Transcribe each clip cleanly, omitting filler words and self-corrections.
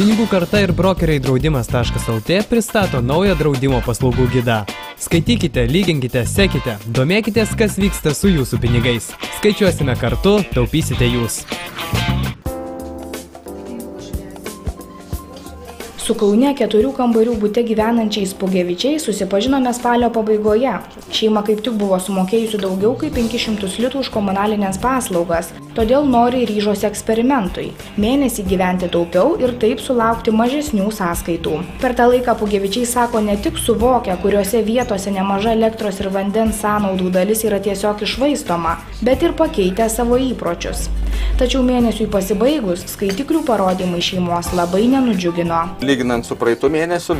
Pinigų karta ir brokeriai draudimas.lt pristato naują draudimo paslaugų gidą. Skaitykite, lyginkite, sekite, domėkitės, kas vyksta su jūsų pinigais. Skaičiuosime kartu, taupysite jūs. Su Kaune 4 kambarių bute gyvenančiais Pugevičiais susipažinome spalio pabaigoje. Šeima kaip tik buvo sumokėjusi daugiau kaip 500 litų už komunalinės paslaugas, todėl noriai ryžosi eksperimentui. Mėnesį gyventi taupiau ir taip sulaukti mažesnių sąskaitų. Per tą laiką Pugevičiai sako ne tik suvokia, kuriuose vietose nemaža elektros ir vandens sąnaudų dalis yra tiesiog iššvaistoma, bet ir pakeitę savo įpročius. Tačiau mėnesiui pasibaigus, skaitiklių parodymai šeimos labai nenudžiugino. Lyginant su praeitų mėnesiu,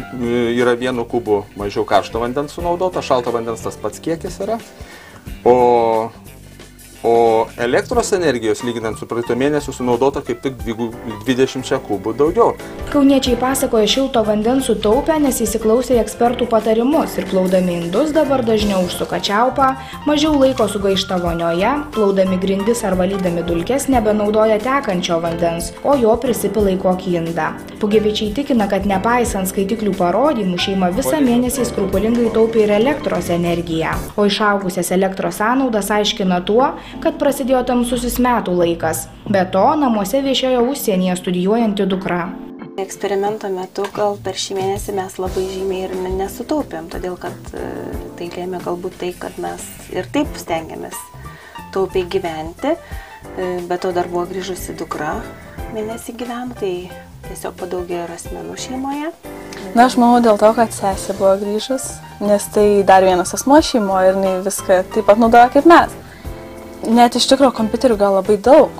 yra 1 kubu mažiau karšto vandens sunaudota, šalto vandens tas pats kiekis yra, o elektros energijos lyginant su praeitų mėnesiu sunaudota kaip tik 20 kubų daugiau. Kauniečiai pasakoja šilto vandens sutaupę, nes įsiklausė į ekspertų patarimus ir plaudami indus dabar dažniau užsuka čiaupą, mažiau laiko sugaišta vonioje, plaudami grindis ar valydami dulkes nebenaudoja tekančio vandens, o jo prisipila į kokį indą. Pugevičiai tikina, kad nepaisant skaitiklių parodymų, šeima visą mėnesį skrupulingai taupė ir elektros energiją, o išaugusias elektros sąnaudas aiškina tuo, kad prasidėjo tamsusis metų laikas. Be to, namuose viešėjo užsienyje studijuojanti dukra. Eksperimento metu gal per šį mėnesį mes labai žymiai ir nesutaupėm, todėl kad tai lėmė galbūt tai, kad mes ir taip stengiamės taupiai gyventi, bet to dar buvo grįžusi dukra mėnesį gyventi, tai tiesiog padaugėjo ir asmenų šeimoje. Na, aš manau dėl to, kad sesė buvo grįžus, nes tai dar vienas asmuo šeimoje ir jinai viską taip pat naudoja kaip mes. Net iš tikrųjų kompiuterių gal labai daug,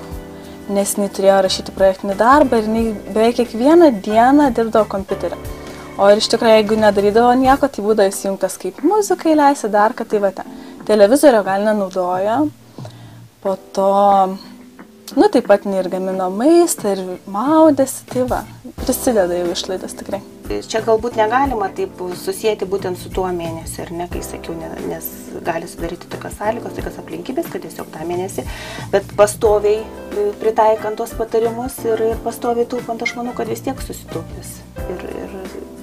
nes jinai turėjo rašyti projektinį darbą ir jinai beveik kiekvieną dieną dirbdavo kompiuterį. O ir iš tikrųjų, jeigu nedarydavo nieko, tai būdavo įsijungtas kaip muzikai leisi dar, kad tai va ten. Televizorio gal nenaudojo, po to, taip pat jinai ir gamino maistą ir maudėsi, tai va, prisideda jau išlaidas tikrai. Čia galbūt negalima taip susijęti būtent su tuo mėnesiu, ar ne, kai sakiau, nes gali sudaryti tokios sąlygos, tokios aplinkybės, kad tiesiog tą mėnesį, bet pastoviai pritaikant tos patarimus ir pastoviai taupant, aš manau, kad vis tiek susitaupys ir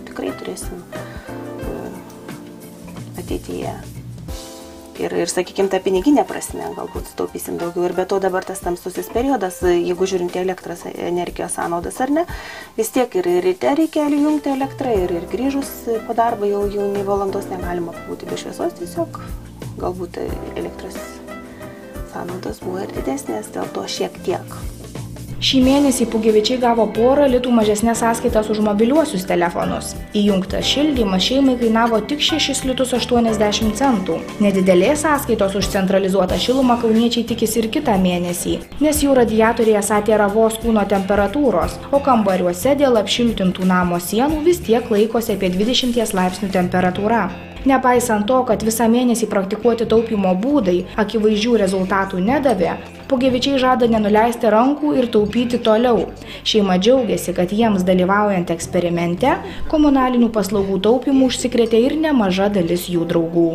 tikrai turėsim ateityje. Ir sakykime, tą piniginę prasme galbūt sutaupysim daugiau. Ir be to dabar tas tamsusis periodas, jeigu žiūrint į elektros energijos sąnaudas ar ne, vis tiek ir ryte reikia jungti elektrą ir grįžus po darbo jau nei valandos negalima būti be šviesos, tiesiog galbūt elektros sąnaudos buvo ir didesnės, dėl to šiek tiek. Šį mėnesį Pugevičiai gavo 1 litų mažesnės sąskaitas už mobiliuosius telefonus. Įjungtas šildymas šeimai kainavo tik 6 litus 80 centų. Nedidelės sąskaitos už centralizuotą šilumą kauniečiai tikisi ir kitą mėnesį, nes jų radiatoriai esą tėra vos kūno temperatūros, o kambariuose dėl apšiltintų namo sienų vis tiek laikosi apie 20 laipsnių temperatūra. Nepaisant to, kad visą mėnesį praktikuoti taupymo būdai akivaizdžių rezultatų nedavė, Pugevičiai žada nenuleisti rankų ir taupyti toliau. Šeima džiaugiasi, kad jiems dalyvaujant eksperimente komunalinių paslaugų taupymų užsikrėtė ir nemaža dalis jų draugų.